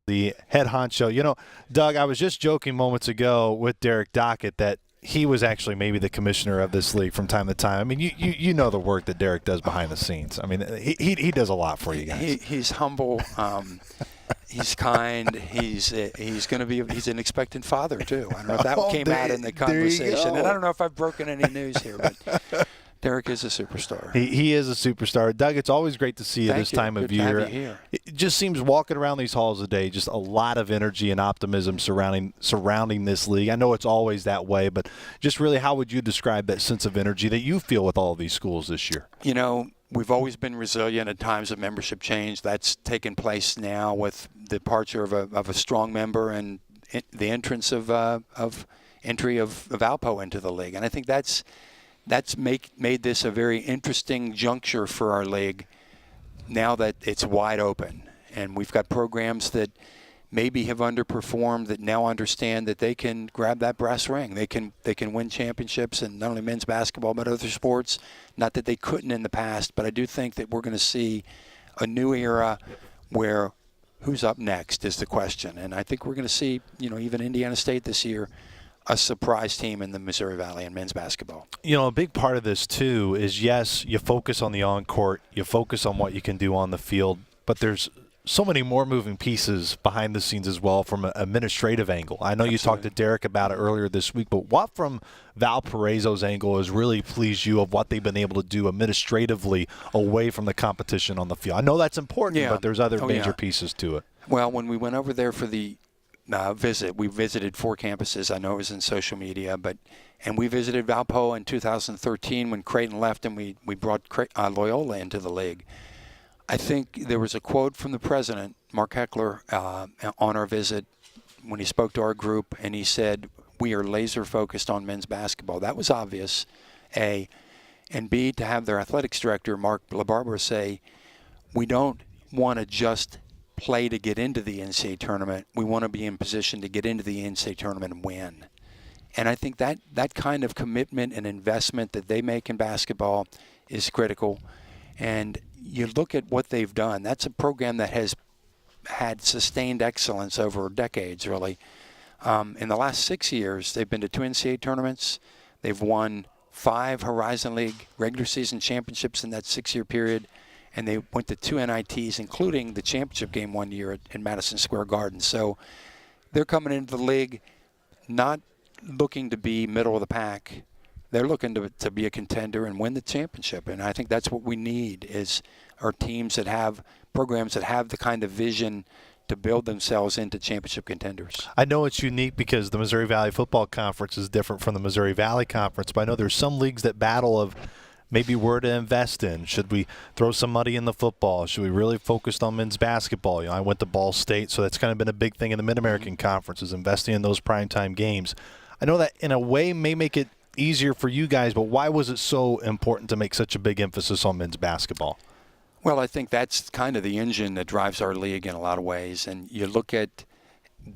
the head honcho. Doug, I was just joking moments ago with Derek Dockett that he was actually maybe the commissioner of this league from time to time. I mean, you know the work that Derek does behind the scenes. I mean, he does a lot for you guys. He's humble. He's kind. He's an expectant father too. I don't know if that came out in the conversation, and I don't know if I've broken any news here, but Derek is a superstar. He is a superstar. Doug, it's always great to see you this time of year. Good to have you here. It just seems walking around these halls today, just a lot of energy and optimism surrounding this league. I know it's always that way, but just really how would you describe that sense of energy that you feel with all of these schools this year? We've always been resilient at times of membership change. That's taken place now with the departure of a strong member and the entrance of entry of Valpo into the league. And I think that's made this a very interesting juncture for our league now that it's wide open. And we've got programs that maybe have underperformed that now understand that they can grab that brass ring. They can win championships in not only men's basketball but other sports. Not that they couldn't in the past, but I do think that we're going to see a new era where who's up next is the question. And I think we're going to see, even Indiana State this year, a surprise team in the Missouri Valley in men's basketball. A big part of this, too, is, yes, you focus on the on-court, you focus on what you can do on the field, but there's so many more moving pieces behind the scenes as well from an administrative angle. I know you talked to Derek about it earlier this week, but what from Valparaiso's angle has really pleased you of what they've been able to do administratively away from the competition on the field? I know that's important, but there's other major pieces to it. Well, when we went over there for the visit, we visited 4 campuses. I know it was in social media, and we visited Valpo in 2013 when Creighton left, and we brought Loyola into the league. I think there was a quote from the president, Mark Heckler, on our visit when he spoke to our group, and he said, "We are laser focused on men's basketball." That was obvious, A. And B, to have their athletics director, Mark LaBarbera, say, "We don't want to just play to get into the NCAA tournament. We want to be in position to get into the NCAA tournament and win." And I think that kind of commitment and investment that they make in basketball is critical. And you look at what they've done. That's a program that has had sustained excellence over decades, really. In the last 6 years, they've been to 2 NCAA tournaments. They've won 5 Horizon League regular season championships in that 6-year period. And they went to 2 NITs, including the championship game one year in Madison Square Garden. So they're coming into the league not looking to be middle of the pack. They're looking to be a contender and win the championship. And I think that's what we need is our teams that have programs that have the kind of vision to build themselves into championship contenders. I know it's unique because the Missouri Valley Football Conference is different from the Missouri Valley Conference, but I know there's some leagues that battle of maybe where to invest in. Should we throw some money in the football? Should we really focus on men's basketball? I went to Ball State, so that's kind of been a big thing in the Mid-American Conference is investing in those primetime games. I know that in a way may make it easier for you guys, but why was it so important to make such a big emphasis on men's basketball? Well, I think that's kind of the engine that drives our league in a lot of ways. And you look at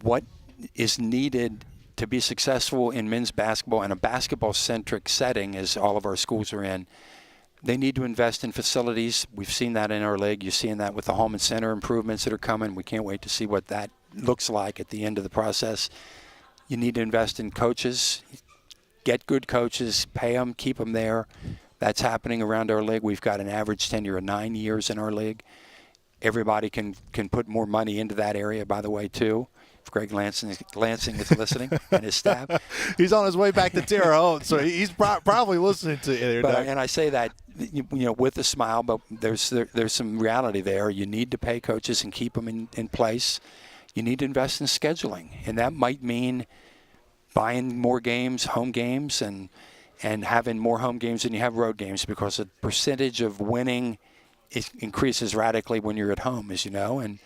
what is needed to be successful in men's basketball in a basketball-centric setting, as all of our schools are in. They need to invest in facilities. We've seen that in our league. You're seeing that with the home and center improvements that are coming. We can't wait to see what that looks like at the end of the process. You need to invest in coaches. Get good coaches, pay them, keep them there. That's happening around our league. We've got an average tenure of 9 years in our league. Everybody can put more money into that area, by the way, too. If Greg Lansing is listening and his staff. He's on his way back to Terre Haute, so he's probably listening to you there. And I say that with a smile, but there's some reality there. You need to pay coaches and keep them in place. You need to invest in scheduling, and that might mean buying more games, home games, and having more home games than you have road games because the percentage of winning increases radically when you're at home, as you know. And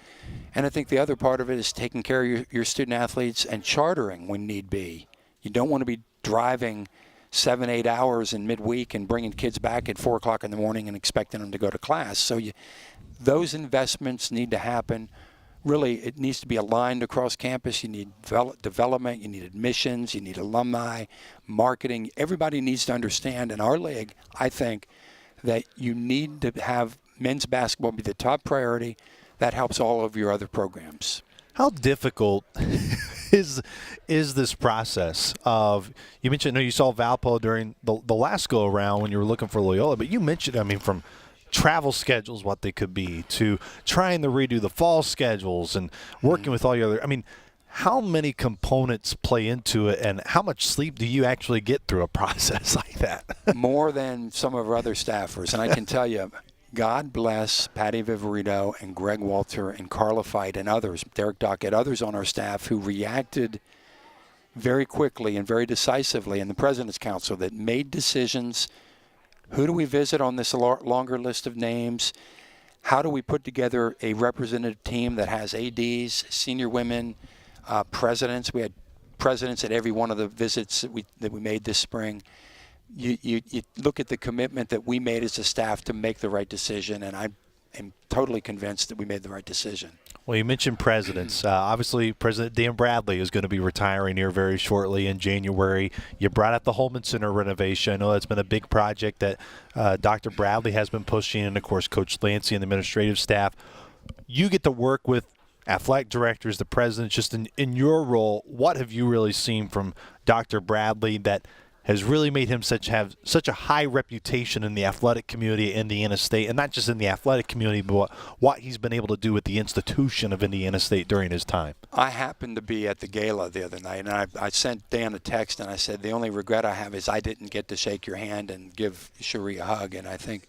I think the other part of it is taking care of your student athletes and chartering when need be. You don't want to be driving 7-8 hours in midweek and bringing kids back at 4 o'clock in the morning and expecting them to go to class. So those investments need to happen. Really, it needs to be aligned across campus. You need development, you need admissions, you need alumni, marketing. Everybody needs to understand in our league, I think, that you need to have men's basketball be the top priority. That helps all of your other programs. How difficult is this process of, you mentioned, no, you saw Valpo during the last go around when you were looking for Loyola, but you mentioned, I mean, from travel schedules, what they could be, to trying to redo the fall schedules and working with all your other, I mean, how many components play into it, and how much sleep do you actually get through a process like that? More than some of our other staffers. And I can tell you, God bless Patty Viverito and Greg Walter and Carla Fight and others, Derek Dockett, others on our staff who reacted very quickly and very decisively in the President's Council that made decisions. Who do we visit on this longer list of names? How do we put together a representative team that has ADs, senior women, presidents? We had presidents at every one of the visits that we made this spring. You look at the commitment that we made as a staff to make the right decision, and I am totally convinced that we made the right decision. Well, you mentioned presidents. Obviously, President Dan Bradley is going to be retiring here very shortly in January. You brought up the Holman Center renovation. I know that's been a big project that Dr. Bradley has been pushing, and, of course, Coach Lancy and the administrative staff. You get to work with athletic directors, the presidents. Just in your role, what have you really seen from Dr. Bradley that has really made him have such a high reputation in the athletic community in Indiana State, and not just in the athletic community, but what he's been able to do with the institution of Indiana State during his time? I happened to be at the gala the other night, and I sent Dan a text, and I said, the only regret I have is I didn't get to shake your hand and give Cherie a hug. And I think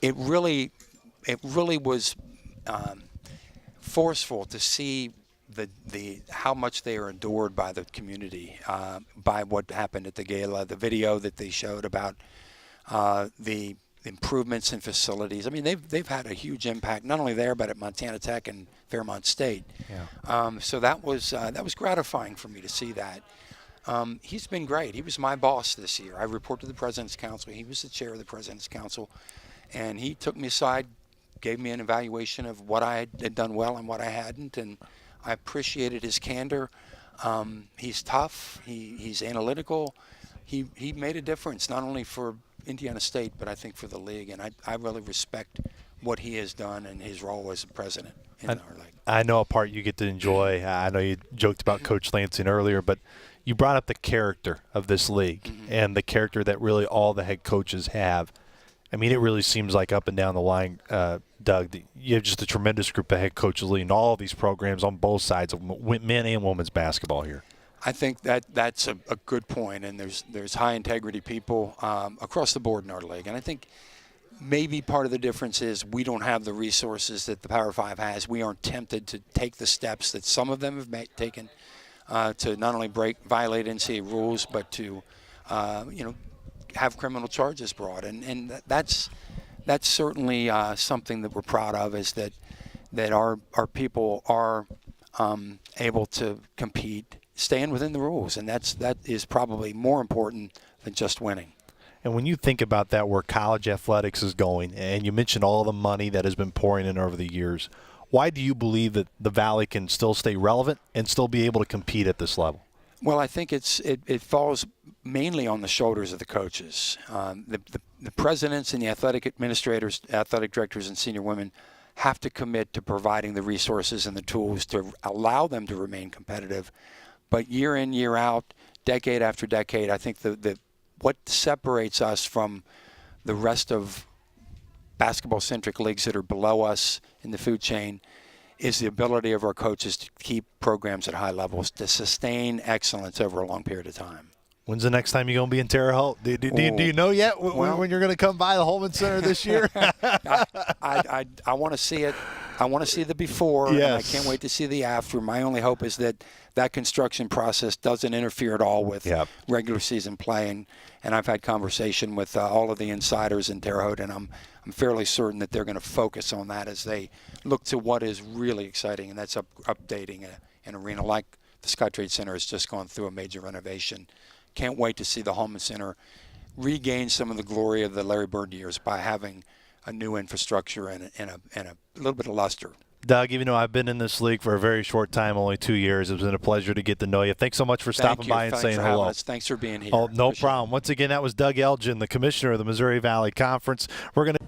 it really was forceful to see the how much they are adored by the community, by what happened at the gala, the video that they showed about the improvements in facilities. I mean, they've had a huge impact, not only there, but at Montana Tech and Fairmont State. Yeah. So that was gratifying for me to see that. He's been great. He was my boss this year. I report to the President's Council. He was the chair of the President's Council, and he took me aside, gave me an evaluation of what I had done well and what I hadn't, and I appreciated his candor. He's tough. He's analytical. He made a difference, not only for Indiana State, but I think for the league. And I really respect what he has done and his role as a president in our league. I know a part you get to enjoy. I know you joked about Coach Lansing earlier, but you brought up the character of this league and the character that really all the head coaches have. I mean, it really seems like up and down the line, Doug, you have just a tremendous group of head coaches leading all of these programs on both sides of men and women's basketball here. I think that's a good point, and there's high integrity people across the board in our league. And I think maybe part of the difference is we don't have the resources that the Power Five has. We aren't tempted to take the steps that some of them have taken to not only violate NCAA rules, but to have criminal charges brought, and that's certainly something that we're proud of, is that our people are able to compete, staying within the rules, and that is probably more important than just winning. And when you think about that, where college athletics is going, and you mentioned all the money that has been pouring in over the years, why do you believe that the Valley can still stay relevant and still be able to compete at this level? Well, I think it falls mainly on the shoulders of the coaches. The presidents and the athletic administrators, athletic directors, and senior women have to commit to providing the resources and the tools to allow them to remain competitive. But year in, year out, decade after decade, I think what separates us from the rest of basketball-centric leagues that are below us in the food chain is the ability of our coaches to keep programs at high levels, to sustain excellence over a long period of time. When's the next time you're going to be in Terre Haute? Do you know yet when you're going to come by the Holman Center this year? I want to see it. I want to see the before, yes. And I can't wait to see the after. My only hope is that construction process doesn't interfere at all with regular season play. And I've had conversation with all of the insiders in Terre Haute, and I'm fairly certain that they're going to focus on that as they look to what is really exciting, and that's updating an arena like the SkyTrade Center has just gone through a major renovation. Can't wait to see the Holman Center regain some of the glory of the Larry Bird years by having a new infrastructure and a little bit of luster. Doug, even though I've been in this league for a very short time, only 2 years, it's been a pleasure to get to know you. Thanks so much for stopping by and saying hello. Thanks for being here. Oh, no problem. Once again, that was Doug Elgin, the commissioner of the Missouri Valley Conference. We're going to